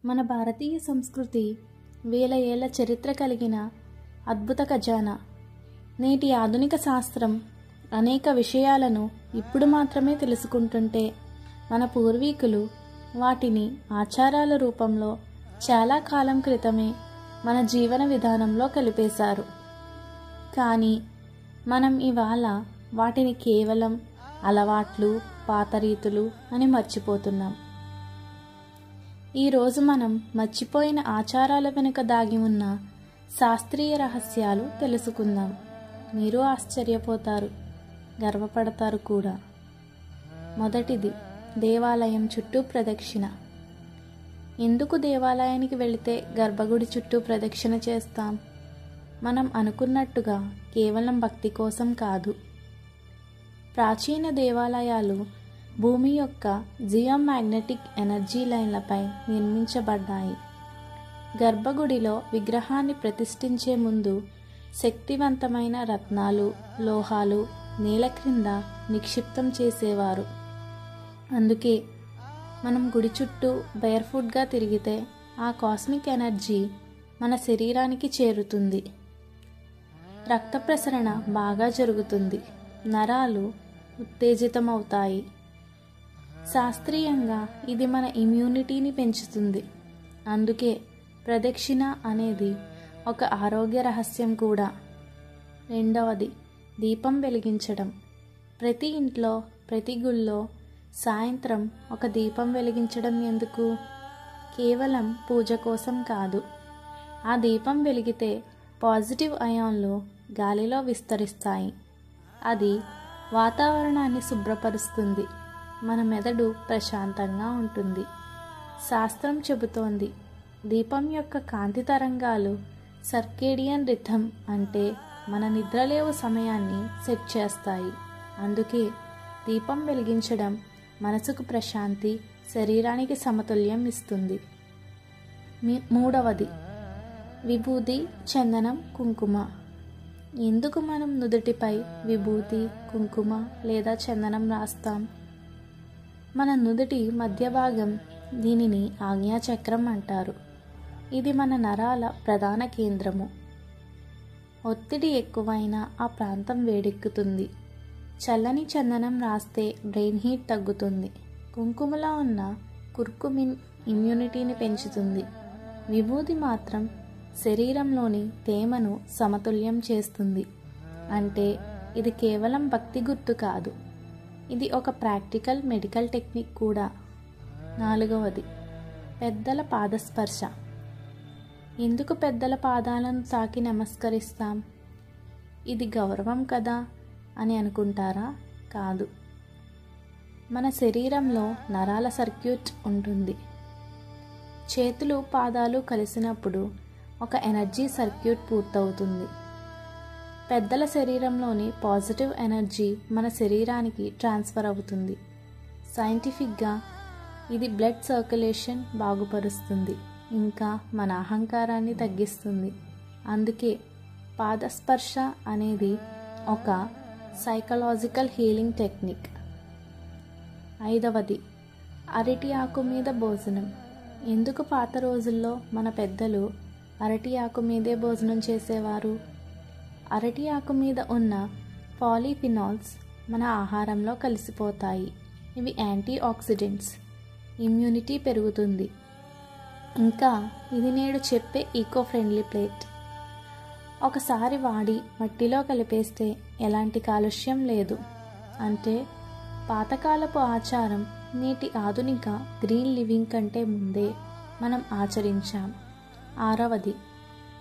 మన భారతీయ సంస్కృతి వేల ఏళ్ల చరిత్ర కలిగిన అద్భుత ఖజానా. నేటి ఆధునిక శాస్త్రం అనేక విషయాలను ఇప్పుడు మాత్రమే తెలుసుకుంటుంటే మన పూర్వీకులు వాటిని ఆచారాల రూపంలో చాలా కాలం క్రితమే మన జీవన విధానంలో కలిపేశారు. కానీ మనం ఇవాళ వాటిని కేవలం అలవాట్లు, పాత రీతులు అని మర్చిపోతున్నాం. ఈరోజు మనం మర్చిపోయిన ఆచారాల వెనుక దాగి ఉన్న శాస్త్రీయ రహస్యాలు తెలుసుకుందాం. మీరు ఆశ్చర్యపోతారు, గర్వపడతారు కూడా. మొదటిది, దేవాలయం చుట్టూ ప్రదక్షిణ. ఎందుకు దేవాలయానికి వెళితే గర్భగుడి చుట్టూ ప్రదక్షిణ చేస్తాం? మనం అనుకున్నట్టుగా కేవలం భక్తి కోసం కాదు. ప్రాచీన దేవాలయాలు భూమి యొక్క జియోమాగ్నెటిక్ ఎనర్జీ లైన్లపై నిర్మించబడ్డాయి. గర్భగుడిలో విగ్రహాన్ని ప్రతిష్ఠించే ముందు శక్తివంతమైన రత్నాలు, లోహాలు నేల క్రింద నిక్షిప్తం చేసేవారు. అందుకే మనం గుడి చుట్టూ బేర్ఫుట్గా తిరిగితే ఆ కాస్మిక్ ఎనర్జీ మన శరీరానికి చేరుతుంది. రక్త ప్రసరణ బాగా జరుగుతుంది, నరాలు ఉత్తేజితమవుతాయి. శాస్త్రీయంగా ఇది మన ఇమ్యూనిటీని పెంచుతుంది. అందుకే ప్రదక్షిణ అనేది ఒక ఆరోగ్య రహస్యం కూడా. రెండవది, దీపం వెలిగించడం. ప్రతి ఇంట్లో, ప్రతి గుళ్ళో సాయంత్రం ఒక దీపం వెలిగించడం ఎందుకు? కేవలం పూజ కోసం కాదు. ఆ దీపం వెలిగితే పాజిటివ్ అయాన్లు గాలిలో విస్తరిస్తాయి. అది వాతావరణాన్ని శుభ్రపరుస్తుంది. మన మెదడు ప్రశాంతంగా ఉంటుంది. శాస్త్రం చెబుతోంది, దీపం యొక్క కాంతి తరంగాలు సర్కేడియన్ రిథమ్ అంటే మన నిద్రలేవు సమయాన్ని సెట్ చేస్తాయి. అందుకే దీపం వెలిగించడం మనసుకు ప్రశాంతి, శరీరానికి సమతుల్యం ఇస్తుంది. మూడవది, విభూది, చందనం, కుంకుమ. ఎందుకు మనం నుదుటిపై విభూతి, కుంకుమ లేదా చందనం రాస్తాం? మన నుదుటి మధ్య భాగం, దీనిని ఆజ్ఞాచక్రం అంటారు. ఇది మన నరాల ప్రధాన కేంద్రము. ఒత్తిడి ఎక్కువైనా ఆ ప్రాంతం వేడెక్కుతుంది. చల్లని చందనం రాస్తే బ్రెయిన్ హీట్ తగ్గుతుంది. కుంకుమలో ఉన్న కుర్కుమిన్ ఇమ్యూనిటీని పెంచుతుంది. విభూది మాత్రం శరీరంలోని తేమను సమతుల్యం చేస్తుంది. అంటే ఇది కేవలం భక్తి గుర్తు కాదు, ఇది ఒక ప్రాక్టికల్ మెడికల్ టెక్నిక్ కూడా. నాలుగవది, పెద్దల పాదస్పర్శ. ఎందుకు పెద్దల పాదాలను తాకి నమస్కరిస్తాం? ఇది గౌరవం కదా అని అనుకుంటారా? కాదు. మన శరీరంలో నరాల సర్క్యూట్ ఉంటుంది. చేతులు, పాదాలు కలిసినప్పుడు ఒక ఎనర్జీ సర్క్యూట్ పూర్తవుతుంది. పెద్దల శరీరంలోని పాజిటివ్ ఎనర్జీ మన శరీరానికి ట్రాన్స్ఫర్ అవుతుంది. సైంటిఫిక్గా ఇది బ్లడ్ సర్క్యులేషన్ బాగుపరుస్తుంది, ఇంకా మన అహంకారాన్ని తగ్గిస్తుంది. అందుకే పాదస్పర్శ అనేది ఒక సైకలాజికల్ హీలింగ్ టెక్నిక్. ఐదవది, అరటి ఆకు మీద భోజనం. ఎందుకు పాత రోజుల్లో మన పెద్దలు అరటి ఆకు మీదే భోజనం చేసేవారు? అరటి ఆకు మీద ఉన్న పాలీఫినాల్స్ మన ఆహారంలో కలిసిపోతాయి. ఇవి యాంటీ ఆక్సిడెంట్స్, ఇమ్యూనిటీ పెరుగుతుంది. ఇంకా ఇది నేడు చెప్పే ఈకో ఫ్రెండ్లీ ప్లేట్. ఒకసారి వాడి మట్టిలో కలిపేస్తే ఎలాంటి కాలుష్యం లేదు. అంటే పాతకాలపు ఆచారం నేటి ఆధునిక గ్రీన్ లివింగ్ కంటే ముందే మనం ఆచరించాం. ఆరవది,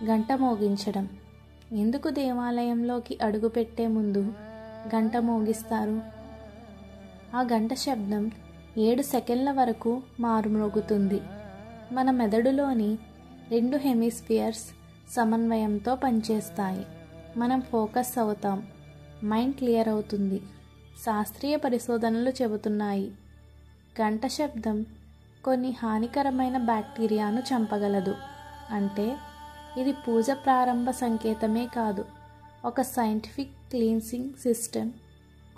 గంట మోగించడం. ఎందుకు దేవాలయంలోకి అడుగుపెట్టే ముందు గంట మోగిస్తారు? ఆ గంట శబ్దం 7 సెకండ్ల వరకు మారుమ్రోగుతుంది. మన మెదడులోని 2 హెమిస్ఫియర్స్ సమన్వయంతో పనిచేస్తాయి. మనం ఫోకస్ అవుతాం, మైండ్ క్లియర్ అవుతుంది. శాస్త్రీయ పరిశోధనలు చెబుతున్నాయి, గంట శబ్దం కొన్ని హానికరమైన బ్యాక్టీరియాను చంపగలదు. అంటే ఇది పూజ ప్రారంభ సంకేతమే కాదు, ఒక సైంటిఫిక్ క్లీన్సింగ్ సిస్టమ్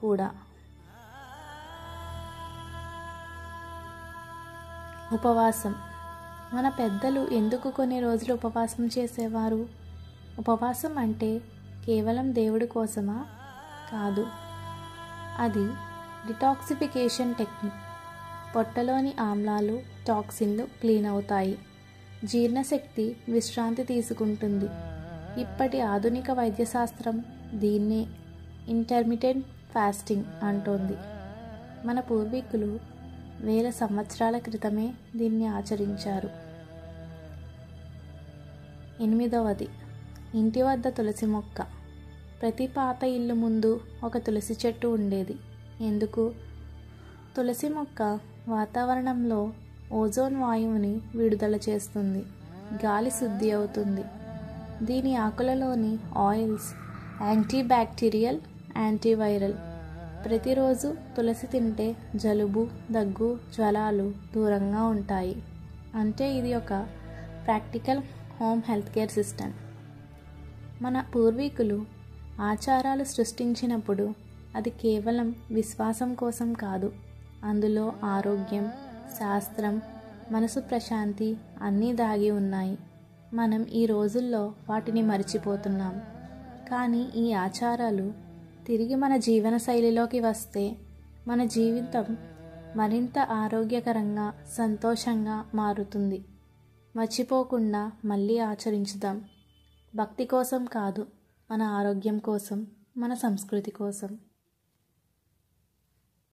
కూడా. ఉపవాసం. మన పెద్దలు ఎందుకు కొన్ని రోజులు ఉపవాసం చేసేవారు? ఉపవాసం అంటే కేవలం దేవుడి కోసమా? కాదు, అది డిటాక్సిఫికేషన్ టెక్నిక్. పొట్టలోని ఆమ్లాలు, టాక్సిన్లు క్లీన్ అవుతాయి, జీర్ణశక్తి విశ్రాంతి తీసుకుంటుంది. ఇప్పటి ఆధునిక వైద్యశాస్త్రం దీన్నే ఇంటర్మిటెంట్ ఫాస్టింగ్ అంటోంది. మన పూర్వీకులు వేల సంవత్సరాల క్రితమే దీన్ని ఆచరించారు. 8వది, ఇంటి వద్ద తులసి మొక్క. ప్రతి పాత ఇల్లు ముందు ఒక తులసి చెట్టు ఉండేది. ఎందుకు? తులసి మొక్క వాతావరణంలో ఓజోన్ వాయువుని విడుదల చేస్తుంది, గాలి శుద్ధి అవుతుంది. దీని ఆకులలోని ఆయిల్స్ యాంటీబ్యాక్టీరియల్, యాంటీవైరల్. ప్రతిరోజు తులసి తింటే జలుబు, దగ్గు, జ్వరాలు దూరంగా ఉంటాయి. అంటే ఇది ఒక practical home health care system. మన పూర్వీకులు ఆచారాలు సృష్టించినప్పుడు అది కేవలం విశ్వాసం కోసం కాదు. అందులో ఆరోగ్యం, శాస్త్రం, మనసు ప్రశాంతి అన్నీ దాగి ఉన్నాయి. మనం ఈ రోజుల్లో వాటిని మర్చిపోతున్నాం. కానీ ఈ ఆచారాలు తిరిగి మన జీవన శైలిలోకి వస్తే మన జీవితం మరింత ఆరోగ్యకరంగా, సంతోషంగా మారుతుంది. మర్చిపోకుండా మళ్ళీ ఆచరించుదాం. భక్తి కోసం కాదు, మన ఆరోగ్యం కోసం, మన సంస్కృతి కోసం.